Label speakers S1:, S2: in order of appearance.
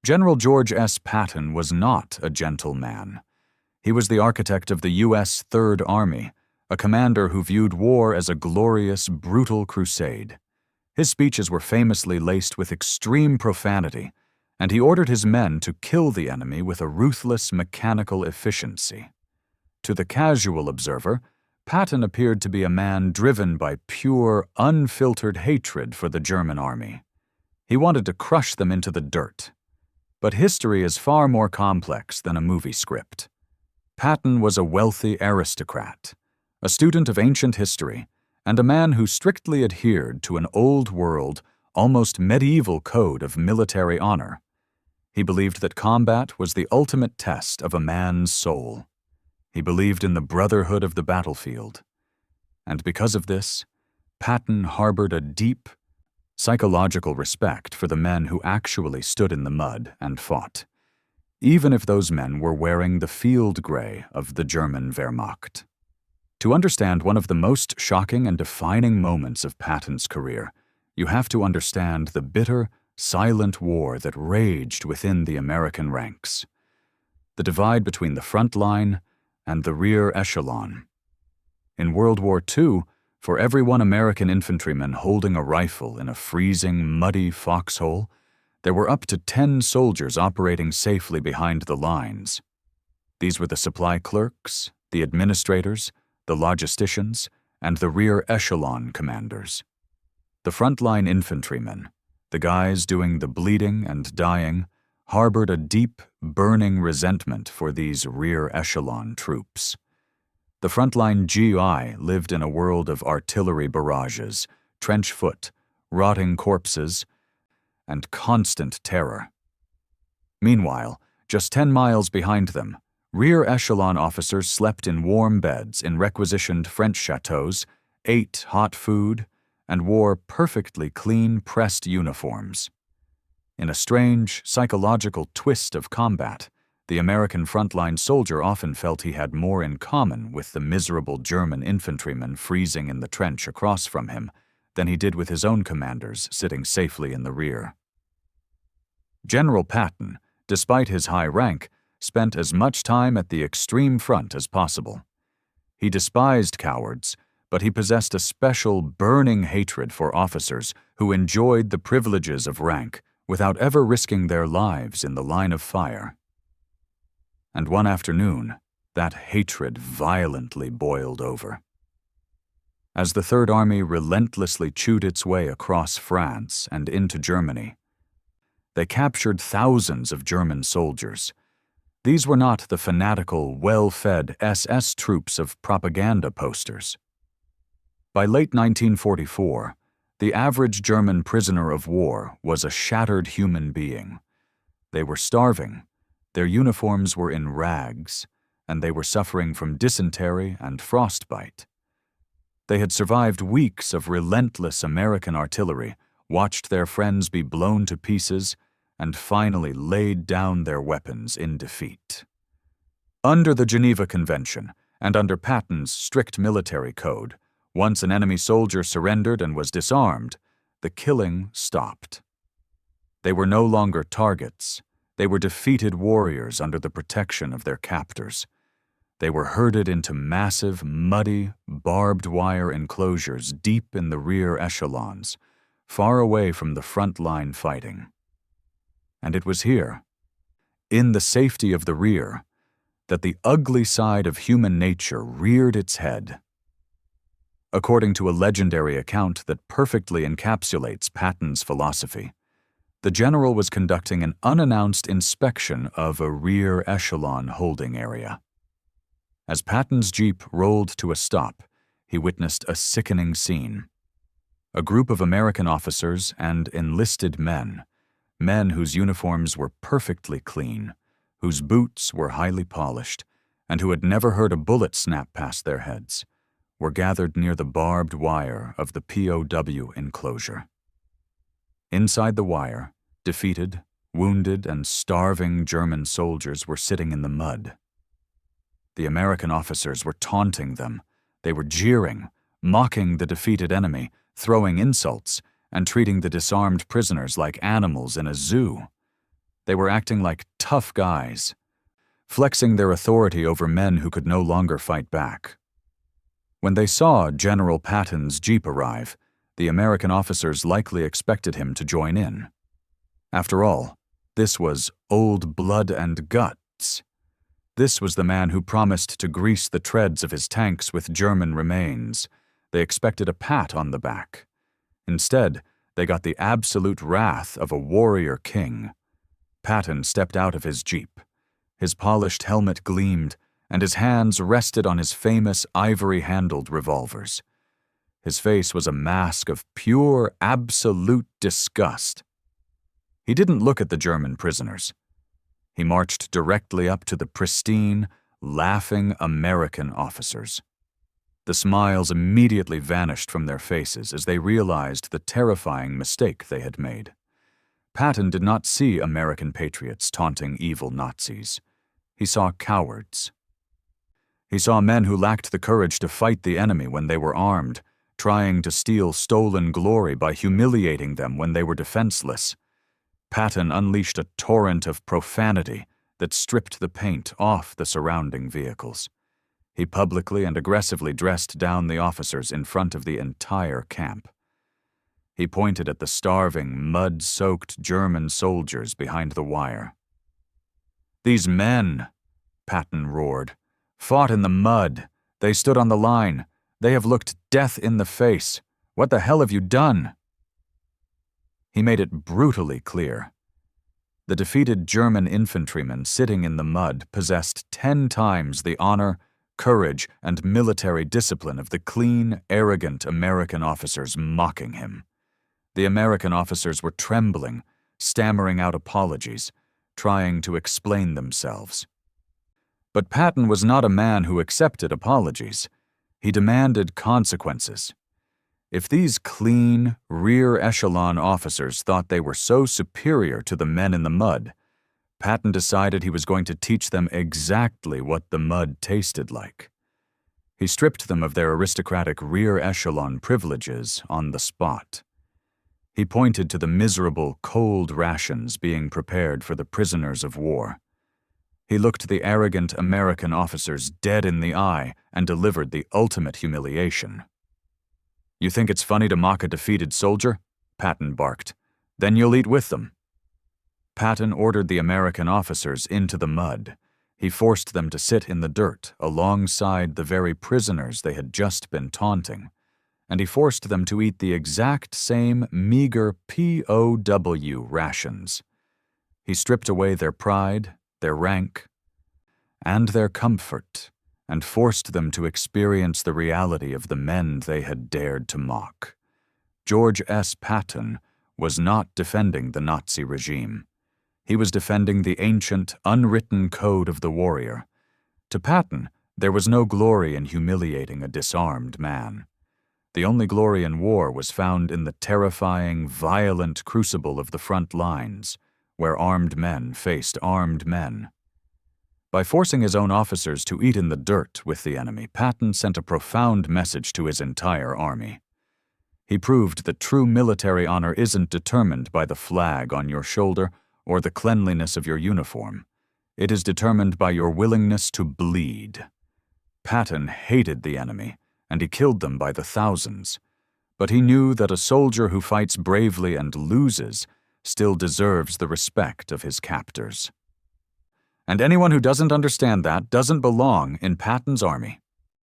S1: General George S. Patton was not a gentle man. He was the architect of the U.S. Third Army, a commander who viewed war as a glorious, brutal crusade. His speeches were famously laced with extreme profanity, and he ordered his men to kill the enemy with a ruthless, mechanical efficiency. To the casual observer, Patton appeared to be a man driven by pure, unfiltered hatred for the German army. He wanted to crush them into the dirt. But history is far more complex than a movie script. Patton was a wealthy aristocrat, a student of ancient history, and a man who strictly adhered to an old-world, almost medieval code of military honor. He believed that combat was the ultimate test of a man's soul. He believed in the brotherhood of the battlefield. And because of this, Patton harbored a deep, psychological respect for the men who actually stood in the mud and fought, even if those men were wearing the field gray of the German Wehrmacht. To understand one of the most shocking and defining moments of Patton's career, you have to understand the bitter, silent war that raged within the American ranks. The divide between the front line and the rear echelon. In World War II, for every one American infantryman holding a rifle in a freezing, muddy foxhole, there were up to 10 soldiers operating safely behind the lines. These were the supply clerks, the administrators, the logisticians, and the rear echelon commanders. The frontline infantrymen, the guys doing the bleeding and dying, harbored a deep, burning resentment for these rear echelon troops. The frontline GI lived in a world of artillery barrages, trench foot, rotting corpses, and constant terror. Meanwhile, just 10 miles behind them, rear echelon officers slept in warm beds in requisitioned French chateaux, ate hot food, and wore perfectly clean, pressed uniforms. In a strange, psychological twist of combat, the American frontline soldier often felt he had more in common with the miserable German infantryman freezing in the trench across from him than he did with his own commanders sitting safely in the rear. General Patton, despite his high rank, spent as much time at the extreme front as possible. He despised cowards, but he possessed a special burning hatred for officers who enjoyed the privileges of rank without ever risking their lives in the line of fire. And one afternoon, that hatred violently boiled over. As the Third Army relentlessly chewed its way across France and into Germany, they captured thousands of German soldiers. These were not the fanatical, well-fed SS troops of propaganda posters. By late 1944, the average German prisoner of war was a shattered human being. They were starving, their uniforms were in rags, and they were suffering from dysentery and frostbite. They had survived weeks of relentless American artillery, watched their friends be blown to pieces, and finally laid down their weapons in defeat. Under the Geneva Convention, and under Patton's strict military code, once an enemy soldier surrendered and was disarmed, the killing stopped. They were no longer targets. They were defeated warriors under the protection of their captors. They were herded into massive, muddy, barbed wire enclosures deep in the rear echelons, far away from the front line fighting. And it was here, in the safety of the rear, that the ugly side of human nature reared its head. According to a legendary account that perfectly encapsulates Patton's philosophy, the general was conducting an unannounced inspection of a rear echelon holding area. As Patton's jeep rolled to a stop, he witnessed a sickening scene. A group of American officers and enlisted men whose uniforms were perfectly clean, whose boots were highly polished, and who had never heard a bullet snap past their heads, were gathered near the barbed wire of the POW enclosure. Inside the wire, defeated, wounded, and starving German soldiers were sitting in the mud. The American officers were taunting them. They were jeering, mocking the defeated enemy, throwing insults, and treating the disarmed prisoners like animals in a zoo. They were acting like tough guys, flexing their authority over men who could no longer fight back. When they saw General Patton's jeep arrive, the American officers likely expected him to join in. After all, this was old blood and guts. This was the man who promised to grease the treads of his tanks with German remains. They expected a pat on the back. Instead, they got the absolute wrath of a warrior king. Patton stepped out of his jeep. His polished helmet gleamed, and his hands rested on his famous ivory-handled revolvers. His face was a mask of pure, absolute disgust. He didn't look at the German prisoners. He marched directly up to the pristine, laughing American officers. The smiles immediately vanished from their faces as they realized the terrifying mistake they had made. Patton did not see American patriots taunting evil Nazis. He saw cowards. He saw men who lacked the courage to fight the enemy when they were armed, trying to steal stolen glory by humiliating them when they were defenseless. Patton unleashed a torrent of profanity that stripped the paint off the surrounding vehicles. He publicly and aggressively dressed down the officers in front of the entire camp. He pointed at the starving, mud-soaked German soldiers behind the wire. "These men," Patton roared, "fought in the mud. They stood on the line. They have looked death in the face. What the hell have you done?" He made it brutally clear. The defeated German infantrymen sitting in the mud possessed 10 times the honor, courage, and military discipline of the clean, arrogant American officers mocking him. The American officers were trembling, stammering out apologies, trying to explain themselves. But Patton was not a man who accepted apologies. He demanded consequences. If these clean, rear-echelon officers thought they were so superior to the men in the mud, Patton decided he was going to teach them exactly what the mud tasted like. He stripped them of their aristocratic rear-echelon privileges on the spot. He pointed to the miserable, cold rations being prepared for the prisoners of war. He looked the arrogant American officers dead in the eye and delivered the ultimate humiliation. "You think it's funny to mock a defeated soldier?" Patton barked. "Then you'll eat with them." Patton ordered the American officers into the mud. He forced them to sit in the dirt alongside the very prisoners they had just been taunting, and he forced them to eat the exact same meager POW rations. He stripped away their pride, their rank, and their comfort, and forced them to experience the reality of the men they had dared to mock. George S. Patton was not defending the Nazi regime. He was defending the ancient, unwritten code of the warrior. To Patton, there was no glory in humiliating a disarmed man. The only glory in war was found in the terrifying, violent crucible of the front lines, where armed men faced armed men. By forcing his own officers to eat in the dirt with the enemy, Patton sent a profound message to his entire army. He proved that true military honor isn't determined by the flag on your shoulder or the cleanliness of your uniform. It is determined by your willingness to bleed. Patton hated the enemy, and he killed them by the thousands. But he knew that a soldier who fights bravely and loses still deserves the respect of his captors. And anyone who doesn't understand that doesn't belong in Patton's army.